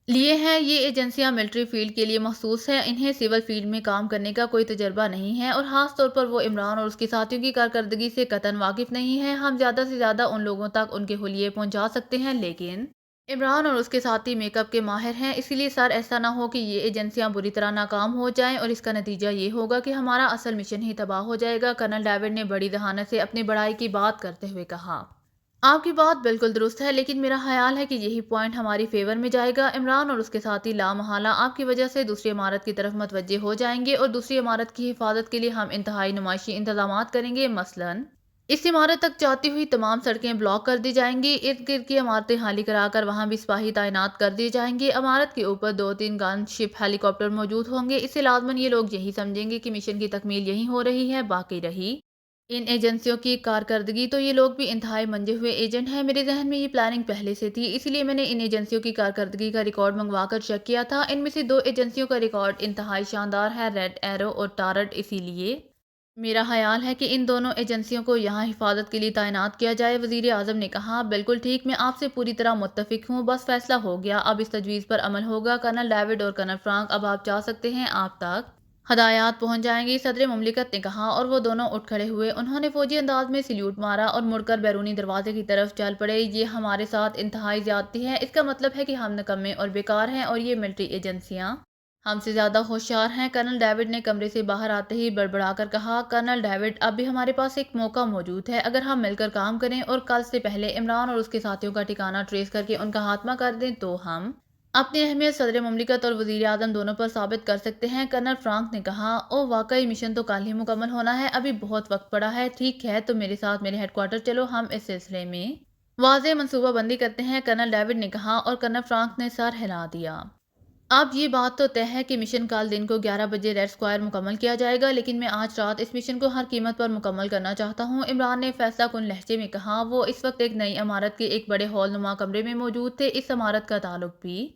لیے ہیں۔ یہ ایجنسیاں ملٹری فیلڈ کے لیے مخصوص ہیں، انہیں سول فیلڈ میں کام کرنے کا کوئی تجربہ نہیں ہے اور خاص طور پر وہ عمران اور اس کے ساتھیوں کی کارکردگی سے قطعاً واقف نہیں ہیں۔ ہم زیادہ سے زیادہ ان لوگوں تک ان کے حلیے پہنچا سکتے ہیں، لیکن عمران اور اس کے ساتھی میک اپ کے ماہر ہیں، اسی لیے سر ایسا نہ ہو کہ یہ ایجنسیاں بری طرح ناکام ہو جائیں اور اس کا نتیجہ یہ ہوگا کہ ہمارا اصل مشن ہی تباہ ہو جائے گا۔ کرنل ڈیوڈ نے بڑی ذہانت سے اپنی بڑائی کی بات کرتے ہوئے کہا، آپ کی بات بالکل درست ہے، لیکن میرا خیال ہے کہ یہی پوائنٹ ہماری فیور میں جائے گا۔ عمران اور اس کے ساتھی لامحالہ آپ کی وجہ سے دوسری عمارت کی طرف متوجہ ہو جائیں گے اور دوسری عمارت کی حفاظت کے لیے ہم انتہائی نمائشی انتظامات کریں گے۔ مثلاً اس عمارت تک جاتی ہوئی تمام سڑکیں بلاک کر دی جائیں گی، ارد گرد کی عمارتیں خالی کرا کر وہاں بھی سپاہی تعینات کر دیے جائیں گے، عمارت کے اوپر 2-3 گن شپ ہیلی کاپٹر موجود ہوں گے۔ اس سے لازماً یہ لوگ یہی سمجھیں گے کہ مشن کی تکمیل یہیں ہو رہی ہے۔ باقی رہی ان ایجنسیوں کی کارکردگی، تو یہ لوگ بھی انتہائی منجے ہوئے ایجنٹ ہیں۔ میرے ذہن میں یہ پلاننگ پہلے سے تھی، اسی لیے میں نے ان ایجنسیوں کی کارکردگی کا ریکارڈ منگوا کر چیک کیا تھا۔ ان میں سے 2 ایجنسیوں کا ریکارڈ انتہائی شاندار ہے، ریڈ ایرو اور ٹارٹ، اسی لیے میرا خیال ہے کہ ان دونوں ایجنسیوں کو یہاں حفاظت کے لیے تعینات کیا جائے۔ وزیر اعظم نے کہا، بالکل ٹھیک، میں آپ سے پوری طرح متفق ہوں، بس فیصلہ ہو گیا، اب اس تجویز پر عمل ہوگا۔ کرنل ڈیوڈ اور کرنل فرانک، اب آپ جا سکتے ہیں، آپ تک ہدایات پہنچ جائیں گی، صدر مملکت نے کہا، اور وہ دونوں اٹھ کھڑے ہوئے۔ انہوں نے فوجی انداز میں سلیوٹ مارا اور مڑ کر بیرونی دروازے کی طرف چل پڑے۔ یہ ہمارے ساتھ انتہائی زیادتی ہے، اس کا مطلب ہے کہ ہم نکمے اور بیکار ہیں اور یہ ملٹری ایجنسیاں ہم سے زیادہ ہوشیار ہیں۔ کرنل ڈیوڈ نے کمرے سے باہر آتے ہی بڑبڑا کر کہا، کرنل ڈیوڈ، اب بھی ہمارے پاس ایک موقع موجود ہے، اگر ہم مل کر کام کریں اور کل سے پہلے عمران اور اس کے ساتھیوں کا ٹھکانہ ٹریس کر کے ان کا خاتمہ کر دیں تو ہم اپنی اہمیت صدر مملکت اور وزیر اعظم دونوں پر ثابت کر سکتے ہیں۔ کرنل فرانک نے کہا، او واقعی مشن تو کل ہی مکمل ہونا ہے، ابھی بہت وقت پڑا ہے۔ ٹھیک ہے، تم میرے ساتھ میرے ہیڈ کوارٹر چلو، ہم اس سلسلے میں واضح منصوبہ بندی کرتے ہیں، کرنل ڈیوڈ نے کہا، اور کرنل فرانک نے سر ہلا دیا۔ اب یہ بات تو طے ہے کہ مشن کل دن کو 11 بجے ریڈ اسکوائر مکمل کیا جائے گا، لیکن میں آج رات اس مشن کو ہر قیمت پر مکمل کرنا چاہتا ہوں، عمران نے فیصلہ کن لہجے میں کہا۔ وہ اس وقت ایک نئی عمارت کے ایک بڑے ہال نما کمرے میں موجود تھے۔ اس عمارت کا تعلق بھی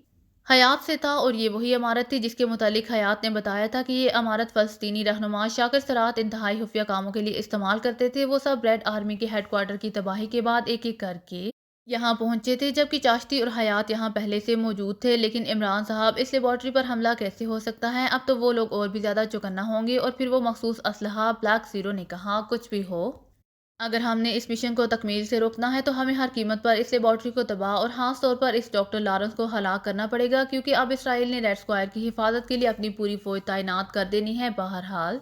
حیات سے تھا اور یہ وہی عمارت تھی جس کے متعلق حیات نے بتایا تھا کہ یہ عمارت فلسطینی رہنما شاکر سرات انتہائی خفیہ کاموں کے لیے استعمال کرتے تھے۔ وہ سب ریڈ آرمی کے ہیڈ کوارٹر کی تباہی کے بعد ایک ایک کر کے یہاں پہنچے تھے، جبکہ چاشتی اور حیات یہاں پہلے سے موجود تھے۔ لیکن عمران صاحب، اس لیبارٹری پر حملہ کیسے ہو سکتا ہے؟ اب تو وہ لوگ اور بھی زیادہ چوکنا ہوں گے، اور پھر وہ مخصوص اسلحہ۔ بلیک زیرو نے کہا، کچھ بھی ہو، اگر ہم نے اس مشن کو تکمیل سے روکنا ہے تو ہمیں ہر قیمت پر اس لیبارٹری کو تباہ اور خاص طور پر اس ڈاکٹر لارنس کو ہلاک کرنا پڑے گا، کیونکہ اب اسرائیل نے ریڈ اسکوائر کی حفاظت کے لیے اپنی پوری فوج تعینات کر دینی ہے۔ بہرحال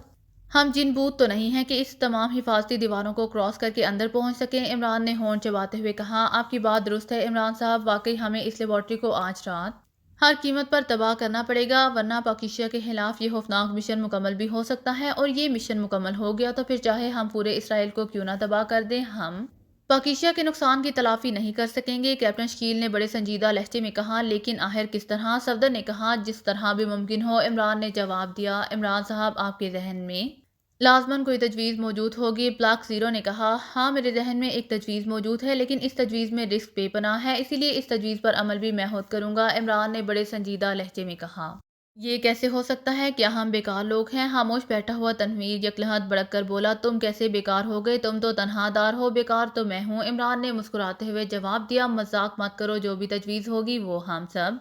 ہم جن بوت تو نہیں ہیں کہ اس تمام حفاظتی دیواروں کو کراس کر کے اندر پہنچ سکیں۔ عمران نے ہونٹ چباتے ہوئے کہا، آپ کی بات درست ہے عمران صاحب، واقعی ہمیں اس لیبارٹری کو آج رات ہر قیمت پر تباہ کرنا پڑے گا، ورنہ پاکیزہ کے خلاف یہ خوفناک مشن مکمل بھی ہو سکتا ہے، اور یہ مشن مکمل ہو گیا تو پھر چاہے ہم پورے اسرائیل کو کیوں نہ تباہ کر دیں، ہم پاکیزہ کے نقصان کی تلافی نہیں کر سکیں گے۔ کیپٹن شکیل نے بڑے سنجیدہ لہجے میں کہا، لیکن آخر کس طرح؟ صفدر نے کہا، جس طرح بھی ممکن ہو، عمران نے جواب دیا۔ عمران صاحب، آپ کے ذہن میں لازماً کوئی تجویز موجود ہوگی؟ بلیک زیرو نے کہا، ہاں میرے ذہن میں ایک تجویز موجود ہے، لیکن اس تجویز میں رسک بے پناہ ہے، اسی لیے اس تجویز پر عمل بھی میں خود کروں گا۔ عمران نے بڑے سنجیدہ لہجے میں کہا، یہ کیسے ہو سکتا ہے؟ کیا ہم بیکار لوگ ہیں؟ خاموش بیٹھا ہوا تنویر یکلہت بڑک کر بولا، تم کیسے بیکار ہو گئے؟ تم تو تنہا دار ہو، بیکار تو میں ہوں۔ عمران نے مسکراتے ہوئے جواب دیا، مذاق مت کرو، جو بھی تجویز ہوگی وہ ہم سب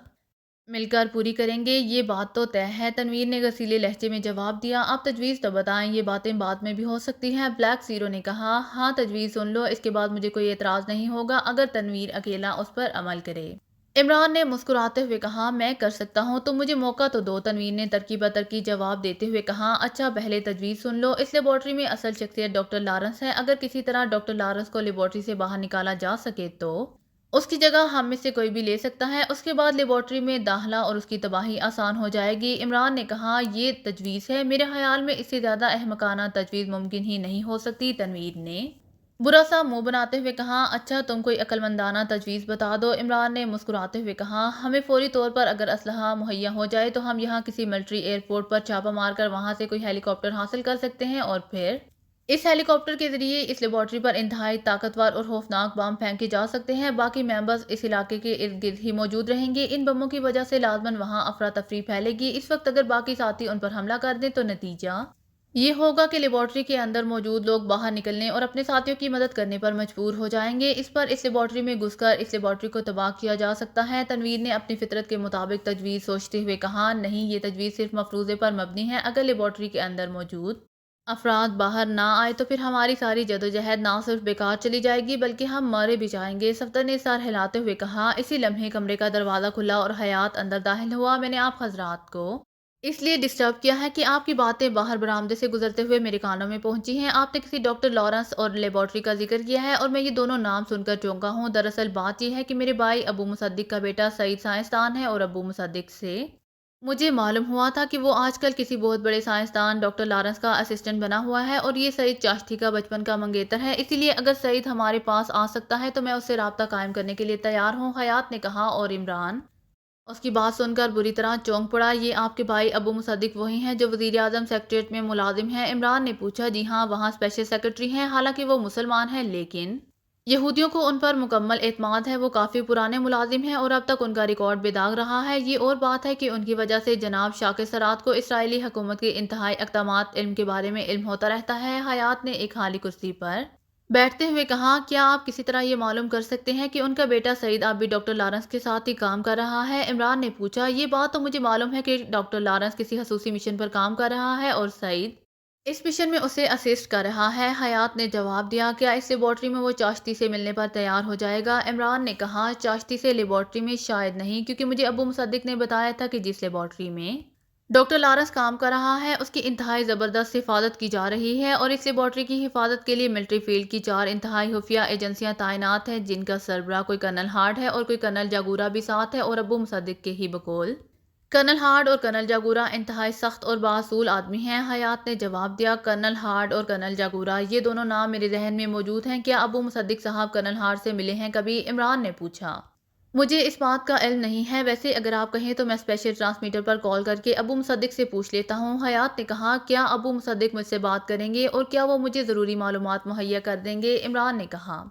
مل کر پوری کریں گے، یہ بات تو طے ہے، تنویر نے غصیلے لہجے میں جواب دیا۔ اب تجویز تو بتائیں، یہ باتیں بعد میں بھی ہو سکتی ہیں۔ بلیک زیرو نے کہا، ہاں تجویز سن لو، اس کے بعد مجھے کوئی اعتراض نہیں ہوگا اگر تنویر اکیلا اس پر عمل کرے۔ عمران نے مسکراتے ہوئے کہا، میں کر سکتا ہوں، تم مجھے موقع تو دو۔ تنویر نے ترقی بترقی جواب دیتے ہوئے کہا، اچھا پہلے تجویز سن لو، اس لیبارٹری میں اصل شخصیت ڈاکٹر لارنس ہے، اگر کسی طرح ڈاکٹر لارنس کو لیبارٹری سے باہر نکالا جا سکے تو اس کی جگہ ہم میں سے کوئی بھی لے سکتا ہے، اس کے بعد لیبارٹری میں داخلہ اور اس کی تباہی آسان ہو جائے گی۔ عمران نے کہا، یہ تجویز ہے، میرے خیال میں اس سے زیادہ احمقانہ تجویز ممکن ہی نہیں ہو سکتی۔ تنویر نے برا سا منہ بناتے ہوئے کہا، اچھا تم کوئی عقل مندانہ تجویز بتا دو۔ عمران نے مسکراتے ہوئے کہا، ہمیں فوری طور پر اگر اسلحہ مہیا ہو جائے تو ہم یہاں کسی ملٹری ایئرپورٹ پر چھاپہ مار کر وہاں سے کوئی ہیلی کاپٹر حاصل کر سکتے ہیں، اور پھر اس ہیلی کاپٹر کے ذریعے اس لیبارٹری پر انتہائی طاقتور اور خوفناک بم پھینکے جا سکتے ہیں۔ باقی ممبرز اس علاقے کے ارد گرد ہی موجود رہیں گے، ان بموں کی وجہ سے لازماً وہاں افراتفری پھیلے گی۔ اس وقت اگر باقی ساتھی ان پر حملہ کر دیں تو نتیجہ یہ ہوگا کہ لیبارٹری کے اندر موجود لوگ باہر نکلنے اور اپنے ساتھیوں کی مدد کرنے پر مجبور ہو جائیں گے۔ اس لیبارٹری میں گھس کر اس لیبارٹری کو تباہ کیا جا سکتا ہے۔ تنویر نے اپنی فطرت کے مطابق تجویز سوچتے ہوئے کہا، نہیں، یہ تجویز صرف مفروضے پر مبنی ہے۔ اگر لیبارٹری کے اندر موجود افراد باہر نہ آئے تو پھر ہماری ساری جدوجہد نہ صرف بیکار چلی جائے گی بلکہ ہم مارے بھی جائیں گے۔ صفدر نے سر ہلاتے ہوئے کہا۔ اسی لمحے کمرے کا دروازہ کھلا اور حیات اندر داخل ہوا۔ میں نے آپ حضرات کو اس لیے ڈسٹرب کیا ہے کہ آپ کی باتیں باہر برآمدے سے گزرتے ہوئے میرے کانوں میں پہنچی ہیں۔ آپ نے کسی ڈاکٹر لارنس اور لیبارٹری کا ذکر کیا ہے اور میں یہ دونوں نام سن کر چونکا ہوں۔ دراصل بات یہ ہے کہ میرے بھائی ابو مصدق کا بیٹا سعید سائنسدان ہے اور ابو مصدق سے مجھے معلوم ہوا تھا کہ وہ آج کل کسی بہت بڑے سائنسدان ڈاکٹر لارنس کا اسسٹنٹ بنا ہوا ہے اور یہ سعید چاشتی کا بچپن کا منگیتر ہے۔ اسی لیے اگر سعید ہمارے پاس آ سکتا ہے تو میں اس سے رابطہ قائم کرنے کے لیے تیار ہوں، حیات نے کہا۔ اور عمران اس کی بات سن کر بری طرح چونک پڑا۔ یہ آپ کے بھائی ابو مصدق وہی ہیں جو وزیر اعظم سیکریٹریٹ میں ملازم ہیں؟ عمران نے پوچھا۔ جی ہاں، وہاں اسپیشل سیکریٹری ہیں۔ حالانکہ وہ مسلمان ہیں لیکن یہودیوں کو ان پر مکمل اعتماد ہے۔ وہ کافی پرانے ملازم ہیں اور اب تک ان کا ریکارڈ بے داغ رہا ہے۔ یہ اور بات ہے کہ ان کی وجہ سے جناب شاکر سرات کو اسرائیلی حکومت کے انتہائی اقدامات علم کے بارے میں علم ہوتا رہتا ہے۔ حیات نے ایک خالی کرسی پر بیٹھتے ہوئے کہا، کیا آپ کسی طرح یہ معلوم کر سکتے ہیں کہ ان کا بیٹا سعید اب بھی ڈاکٹر لارنس کے ساتھ ہی کام کر رہا ہے؟ عمران نے پوچھا۔ یہ بات تو مجھے معلوم ہے کہ ڈاکٹر لارنس کسی خصوصی مشن پر کام کر رہا ہے اور سعید اس مشن میں اسے اسسٹ کر رہا ہے، حیات نے جواب دیا۔ کیا اس لیبارٹری میں وہ چاشتی سے ملنے پر تیار ہو جائے گا؟ عمران نے کہا، چاشتی سے لیبارٹری میں شاید نہیں، کیونکہ مجھے ابو مصدق نے بتایا تھا کہ جس لیبارٹری میں ڈاکٹر لارنس کام کر رہا ہے اس کی انتہائی زبردست حفاظت کی جا رہی ہے اور اس لیبارٹری کی حفاظت کے لیے ملٹری فیلڈ کی 4 انتہائی خفیہ ایجنسیاں تعینات ہیں جن کا سربراہ کوئی کرنل ہارٹ ہے اور کوئی کرنل جاگورا بھی ساتھ ہے۔ اور ابو مصدق کے ہی بقول کرنل ہارڈ اور کرنل جاگورا انتہائی سخت اور باصول آدمی ہیں، حیات نے جواب دیا۔ کرنل ہارڈ اور کرنل جاگورا، یہ دونوں نام میرے ذہن میں موجود ہیں۔ کیا ابو مصدق صاحب کرنل ہارڈ سے ملے ہیں کبھی؟ عمران نے پوچھا۔ مجھے اس بات کا علم نہیں ہے، ویسے اگر آپ کہیں تو میں اسپیشل ٹرانسمیٹر پر کال کر کے ابو مصدق سے پوچھ لیتا ہوں، حیات نے کہا۔ کیا ابو مصدق مجھ سے بات کریں گے اور کیا وہ مجھے ضروری معلومات مہیا کر دیں گے؟ عمران نے کہا۔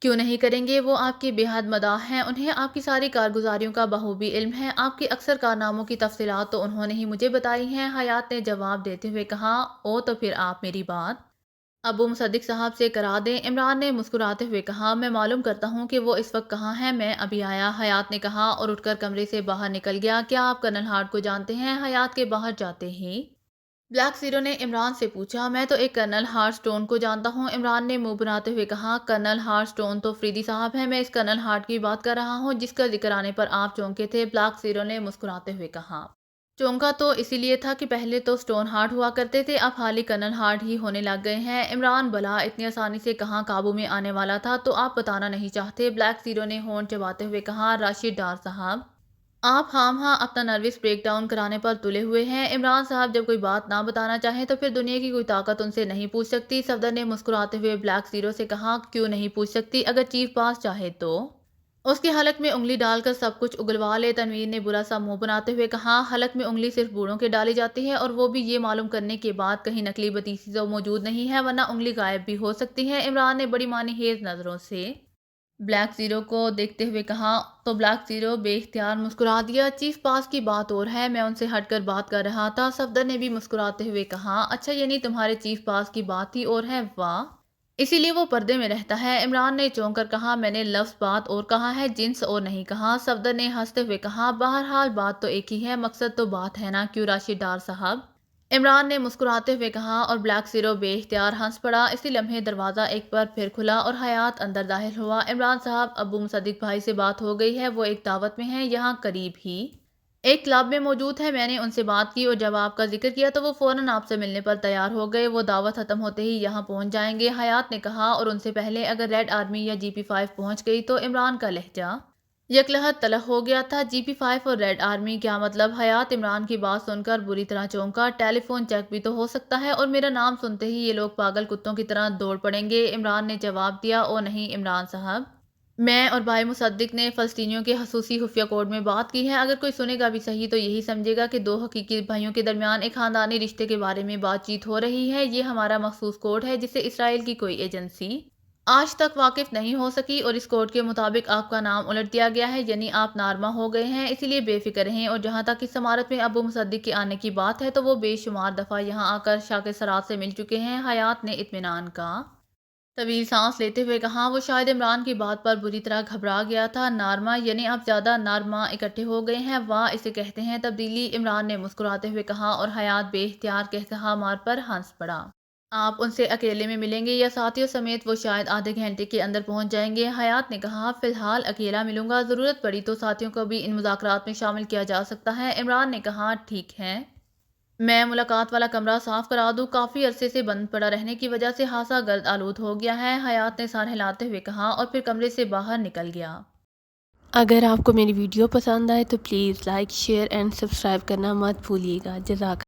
کیوں نہیں کریں گے، وہ آپ کے بے حد مداح ہیں، انہیں آپ کی ساری کارگزاریوں کا بخوبی علم ہے، آپ کے اکثر کارناموں کی تفصیلات تو انہوں نے ہی مجھے بتائی ہیں، حیات نے جواب دیتے ہوئے کہا۔ او تو پھر آپ میری بات ابو مصدق صاحب سے کرا دیں، عمران نے مسکراتے ہوئے کہا۔ میں معلوم کرتا ہوں کہ وہ اس وقت کہاں ہیں، میں ابھی آیا، حیات نے کہا اور اٹھ کر کمرے سے باہر نکل گیا۔ کیا آپ کرنل ہارٹ کو جانتے ہیں؟ حیات کے باہر جاتے ہی بلیک زیرو نے عمران سے پوچھا۔ میں تو ایک کرنل ہارٹ سٹون کو جانتا ہوں، عمران نے منہ بناتے ہوئے کہا۔ کرنل ہارٹ سٹون تو فریدی صاحب ہیں، میں اس کرنل ہارٹ کی بات کر رہا ہوں جس کا ذکر آنے پر آپ چونکے تھے، بلیک زیرو نے مسکراتے ہوئے کہا۔ چونکا تو اسی لیے تھا کہ پہلے تو سٹون ہارٹ ہوا کرتے تھے، اب حالی کرنل ہارٹ ہی ہونے لگ گئے ہیں۔ عمران بھلا اتنی آسانی سے کہاں قابو میں آنے والا تھا، تو آپ بتانا نہیں چاہتے؟ بلیک زیرو نے ہونٹ چباتے ہوئے کہا۔ راشد ڈار صاحب، آپ ہاں اپنا نروس بریک ڈاؤن کرانے پر تلے ہوئے ہیں۔ عمران صاحب جب کوئی بات نہ بتانا چاہے تو پھر دنیا کی کوئی طاقت ان سے نہیں پوچھ سکتی، صفدر نے مسکراتے ہوئے بلیک زیرو سے کہا۔ کیوں نہیں پوچھ سکتی؟ اگر چیف باس چاہے تو اس کے حلق میں انگلی ڈال کر سب کچھ اگلوا لے، تنویر نے برا سا منہ بناتے ہوئے کہا۔ حلق میں انگلی صرف بوڑھوں کے ڈالی جاتی ہے اور وہ بھی یہ معلوم کرنے کے بعد کہیں نکلی بتیسی تو موجود نہیں ہے، ورنہ انگلی غائب بھی ہو سکتی ہے۔ عمران نے بڑی معنی خیز نظروں سے بلیک زیرو کو دیکھتے ہوئے کہا، تو بلیک زیرو بے اختیار مسکرا دیا۔ چیف باس کی بات اور ہے، میں ان سے ہٹ کر بات کر رہا تھا، صفدر نے بھی مسکراتے ہوئے کہا۔ اچھا، یعنی تمہارے چیف باس کی بات ہی اور ہے، واہ، اسی لیے وہ پردے میں رہتا ہے؟ عمران نے چونک کر کہا۔ میں نے لفظ بات اور کہا ہے، جنس اور نہیں کہا، صفدر نے ہنستے ہوئے کہا۔ بہرحال بات تو ایک ہی ہے، مقصد تو بات ہے نا، کیوں راشد ڈار صاحب؟ عمران نے مسکراتے ہوئے کہا اور بلیک زیرو بے اختیار ہنس پڑا۔ اسی لمحے دروازہ ایک بار پھر کھلا اور حیات اندر داخل ہوا۔ عمران صاحب، ابو مصدق بھائی سے بات ہو گئی ہے، وہ ایک دعوت میں ہیں، یہاں قریب ہی ایک کلب میں موجود ہے، میں نے ان سے بات کی اور جب آپ کا ذکر کیا تو وہ فوراً آپ سے ملنے پر تیار ہو گئے، وہ دعوت ختم ہوتے ہی یہاں پہنچ جائیں گے، حیات نے کہا۔ اور ان سے پہلے اگر ریڈ آرمی یا GP5 پہنچ گئی تو عمران کا لہجہ یکلہت تلخ ہو گیا تھا۔ GP5 اور ریڈ آرمی، کیا مطلب؟ حیات عمران کی بات سن کر بری طرح چونکا۔ ٹیلی فون چیک بھی تو ہو سکتا ہے اور میرا نام سنتے ہی یہ لوگ پاگل کتوں کی طرح دوڑ پڑیں گے، عمران نے جواب دیا۔ او نہیں عمران صاحب، میں اور بھائی مصدق نے فلسطینیوں کے خصوصی خفیہ کوڈ میں بات کی ہے، اگر کوئی سنے گا بھی صحیح تو یہی سمجھے گا کہ 2 حقیقی بھائیوں کے درمیان ایک خاندانی رشتے کے بارے میں بات چیت ہو رہی ہے، یہ ہمارا مخصوص کوڈ ہے جسے اسرائیل کی کوئی ایجنسی آج تک واقف نہیں ہو سکی اور اس کوڈ کے مطابق آپ کا نام الٹ دیا گیا ہے، یعنی آپ نارما ہو گئے ہیں، اسی لیے بے فکر رہیں۔ اور جہاں تک اس عمارت میں ابو مصدق کے آنے کی بات ہے تو وہ بے شمار دفعہ یہاں آ کر شاکر سرات سے مل چکے ہیں۔ حیات نے اطمینان کا طویل سانس لیتے ہوئے کہا، وہ شاید عمران کی بات پر بری طرح گھبرا گیا تھا۔ نارما یعنی آپ زیادہ نارما اکٹھے ہو گئے ہیں، واہ اسے کہتے ہیں تبدیلی، عمران نے مسکراتے ہوئے کہا، اور حیات بے اختیار کہا مار پر ہنس پڑا۔ آپ ان سے اکیلے میں ملیں گے یا ساتھیوں سمیت؟ وہ شاید آدھے گھنٹے کے اندر پہنچ جائیں گے۔ حیات نے کہا، فی الحال اکیلا ملوں گا، ضرورت پڑی تو ساتھیوں کو بھی ان مذاکرات میں شامل کیا جا سکتا ہے۔ عمران نے کہا، ٹھیک ہے، میں ملاقات والا کمرہ صاف کرا دوں، کافی عرصے سے بند پڑا رہنے کی وجہ سے خاصا گرد آلود ہو گیا ہے، حیات نے سر ہلاتے ہوئے کہا، اور پھر کمرے سے باہر نکل گیا۔ اگر آپ کو میری ویڈیو پسند آئے تو please like, share and subscribe کرنا مت بھولیے گا۔ جزاک